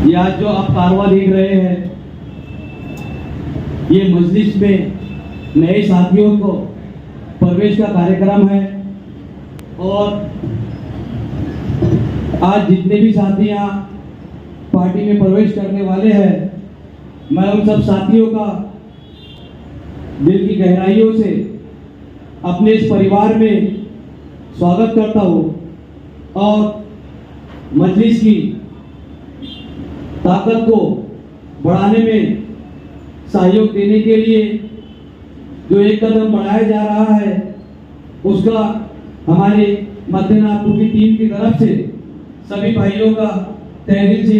ये आज जो आप कारवा देख रहे हैं, ये मजलिस में नए साथियों को प्रवेश का कार्यक्रम है। और आज जितने भी साथी यहाँ पार्टी में प्रवेश करने वाले हैं, मैं उन सब साथियों का दिल की गहराइयों से अपने इस परिवार में स्वागत करता हूँ और मजलिस की ताकत को बढ़ाने में सहयोग देने के लिए जो एक कदम बढ़ाया जा रहा है, उसका हमारे मध्यनापुर की टीम की तरफ से सभी भाइयों का तहे दिल से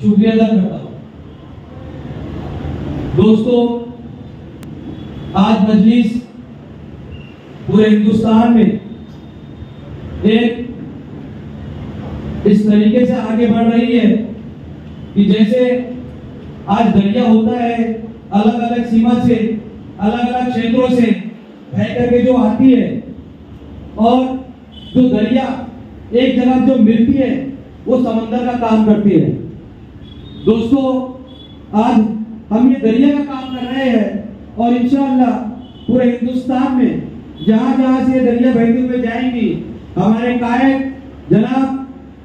शुक्रिया अदा करता हूँ। दोस्तों, आज मजलिस पूरे हिंदुस्तान में एक इस तरीके से आगे बढ़ रही है कि जैसे आज दरिया होता है, अलग अलग सीमा से, अलग अलग क्षेत्रों से बह करके जो आती है, और जो दरिया एक जगह जो मिलती है वो समंदर का काम करती है। दोस्तों, आज हम ये दरिया का काम कर रहे हैं और इंशाअल्लाह पूरे हिंदुस्तान में जहां जहां से दरिया बहते हुए जाएंगी, हमारे कायद जनाब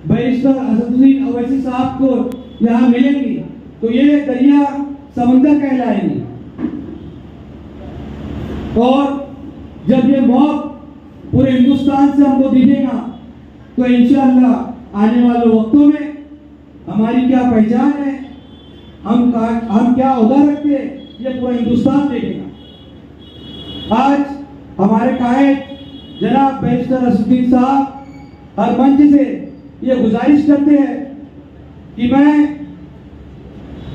बैरिस्टर असदुद्दीन अवैसी साहब को यहाँ मिलेंगी, तो ये दरिया समंदर कहलाएंगी। और जब ये मौत पूरे हिंदुस्तान से हमको दिखेगा, तो इंशाअल्लाह आने वाले वक्तों में हमारी क्या पहचान है, हम क्या ओहदा रखते हैं, ये पूरा हिंदुस्तान देखेगा। आज हमारे कायद जनाब बैरिस्टर असदुद्दीन साहब हर मंच से ये गुजारिश करते हैं कि मैं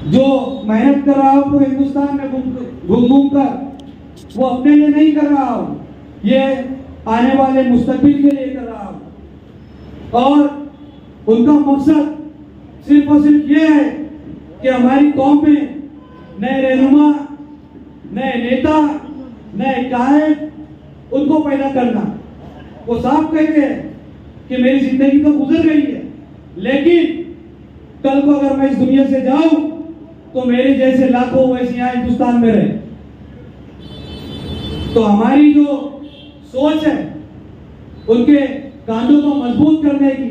जो मेहनत कर रहा हूँ पूरे हिंदुस्तान में घूम कर, वो अपने लिए नहीं कर रहा हूँ, ये आने वाले मुस्तकबिल के लिए कर रहा हूँ। और उनका मकसद सिर्फ और सिर्फ ये है कि हमारी कौम में नए रहनुमा, नए नेता, नए कायद उनको पैदा करना। वो साफ कहते हैं कि मेरी जिंदगी तो गुजर गई है, लेकिन कल को अगर मैं इस दुनिया से जाऊं तो मेरे जैसे लाखों वैसे यहाँ हिंदुस्तान में रहे। तो हमारी जो सोच है उनके कांधों को मजबूत करने की,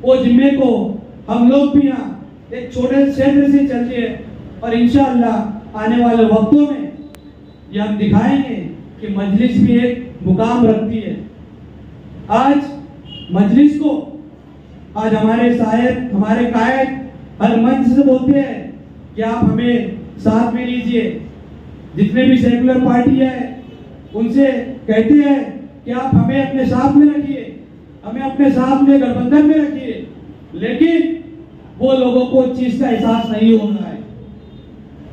वो जिम्मे को हम लोग भी यहाँ एक छोटे क्षेत्र से चलते हैं और इंशाअल्लाह आने वाले वक्तों में ये हम दिखाएंगे कि मजलिस भी एक मुकाम रखती है। आज मजलिस को आज हमारे साहिब, हमारे कायद हर मंच से बोलते हैं कि आप हमें साथ में लीजिए। जितने भी सेकुलर पार्टी है उनसे कहते हैं कि आप हमें अपने साथ में रखिए, हमें अपने साथ में गठबंधन में रखिए, लेकिन वो लोगों को चीज का एहसास नहीं हो रहा है।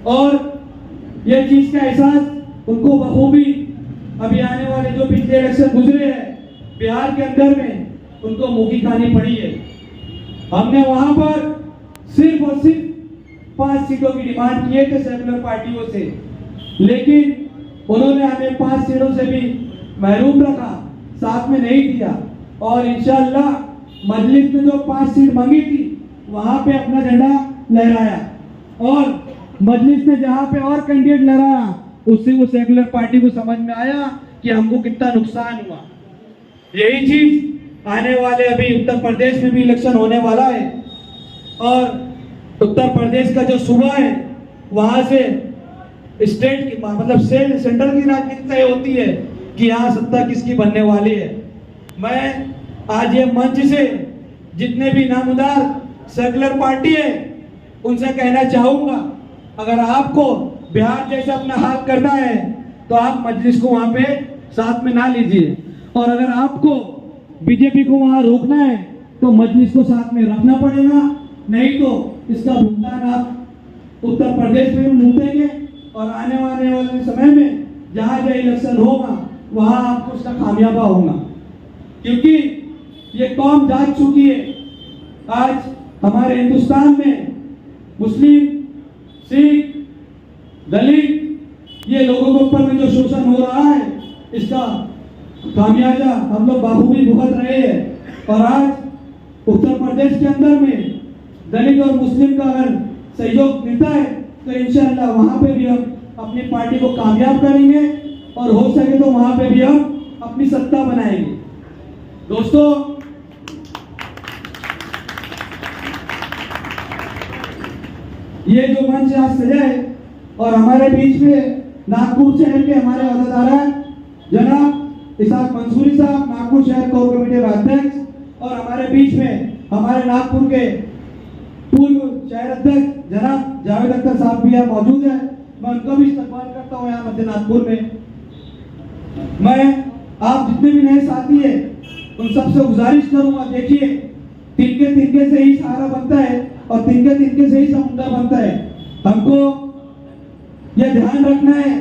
और ये चीज का एहसास उनको बखूबी अभी आने वाले जो पिछले इलेक्शन गुजरे हैं बिहार के अंदर में, उनको मुखी खानी पड़ी है। हमने वहां पर सिर्फ और सिर्फ 5 सीटों की डिमांड किए थे सेकुलर पार्टियों से, लेकिन उन्होंने हमें 5 सीटों से भी महरूम रखा, साथ में नहीं दिया। और इंशाअल्लाह मजलिस में जो 5 सीट मांगी थी वहां पे अपना झंडा लहराया, और मजलिस में जहां पे और कैंडिडेट लहराया, उससे वो सेकुलर पार्टी को समझ में आया कि हमको कितना नुकसान हुआ। यही चीज आने वाले अभी उत्तर प्रदेश में भी इलेक्शन होने वाला है, और उत्तर प्रदेश का जो सूबा है वहां से स्टेट की मतलब सेंट्रल की राजनीति तय होती है कि यहाँ सत्ता किसकी बनने वाली है। मैं आज ये मंच से जितने भी नामदार सेकुलर पार्टी है उनसे कहना चाहूंगा, अगर आपको बिहार जैसा अपना हाल करना है तो आप मजलिस को वहां पे साथ में ना लीजिए, और अगर आपको बीजेपी को वहां रोकना है तो मजलिस को साथ में रखना पड़ेगा, नहीं तो इसका भुगतान आप उत्तर प्रदेश में भुगतेंगे, और आने वाले समय में जहां जहां इलेक्शन होगा वहां आपको उसका खामियाबा होगा। क्योंकि ये कौम जाग चुकी है। आज हमारे हिंदुस्तान में मुस्लिम, सिख, दलित, ये लोगों के ऊपर में जो शोषण हो रहा है, इसका खामियाजा हम लोग बाखूबी भुगत रहे हैं। और आज उत्तर प्रदेश के अंदर में दलित और मुस्लिम का अगर सहयोग मिलता है तो इंशाअल्लाह वहां पे भी हम अपनी पार्टी को कामयाब करेंगे और हो सके तो वहां पे भी हम अपनी सत्ता बनाएंगे। दोस्तों, ये जो मंच आज सजा है और हमारे बीच में नागपुर शहर के हमारे अहदेदार जनाब इसाक मंसूरी साहब, नागपुर शहर कोर कमेटी के अध्यक्ष, और हमारे बीच में हमारे नागपुर के पूर्व शहर अध्यक्ष जनाब जावेद अख्तर साहब भी यहाँ मौजूद है। मैं उनका भी इस्तेमाल करता हूँ यहाँ मध्य नागपुर में। मैं आप जितने भी नए साथी हैं उन सबसे गुजारिश करूंगा, देखिए तिनके तिनके से ही सहारा बनता है और तिनके तिनके से ही समुद्र बनता है। हमको यह ध्यान रखना है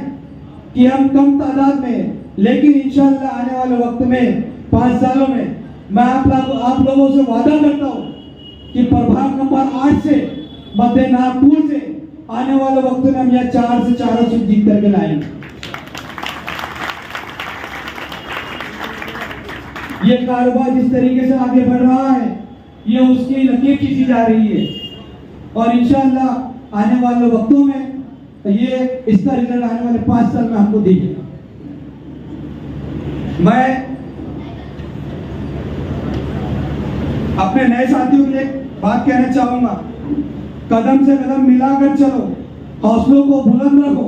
कि हम कम तादाद में, लेकिन इंशाअल्लाह आने वाले वक्त में 5 सालों में मैं आप लोगों से वादा करता हूँ कि प्रभाग नंबर 8 से मध्य नागपुर से आने वाले वक्त में हम यह 4 से 4 सीट जीत करके लाएंगे। ये कारोबार जिस तरीके से आगे बढ़ रहा है ये उसकी लकीर खींची जा रही है और इंशाअल्लाह आने वाले वक्तों में ये इसका रिजल्ट आने वाले 5 साल में हमको दिखेगा। मैं अपने नए साथियों के लिए बात कहना चाहूंगा, कदम से कदम मिलाकर चलो, हौसलों को बुलंद रखो,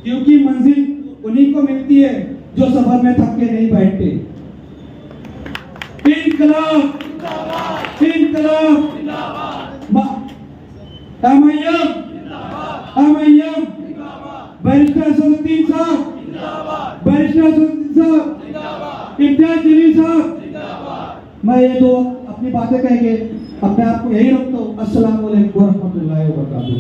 क्योंकि मंजिल उन्हीं को मिलती है जो सफर में थक के नहीं बैठते। इनकलाब जिंदाबाद, इनकलाब जिंदाबाद, एमआईएम बैरिस्टर असदुद्दीन साहब जिंदाबाद, बैरिस्टर असदुद्दीन साहब जिंदाबाद, इम्तियाज जलील साहब जिंदाबाद। मैं ये दो अपनी बातें कह के अपने आप को यही रखता हूँ। अस्सलाम वालेकुम व रहमतुल्लाहि व बरकातुहू।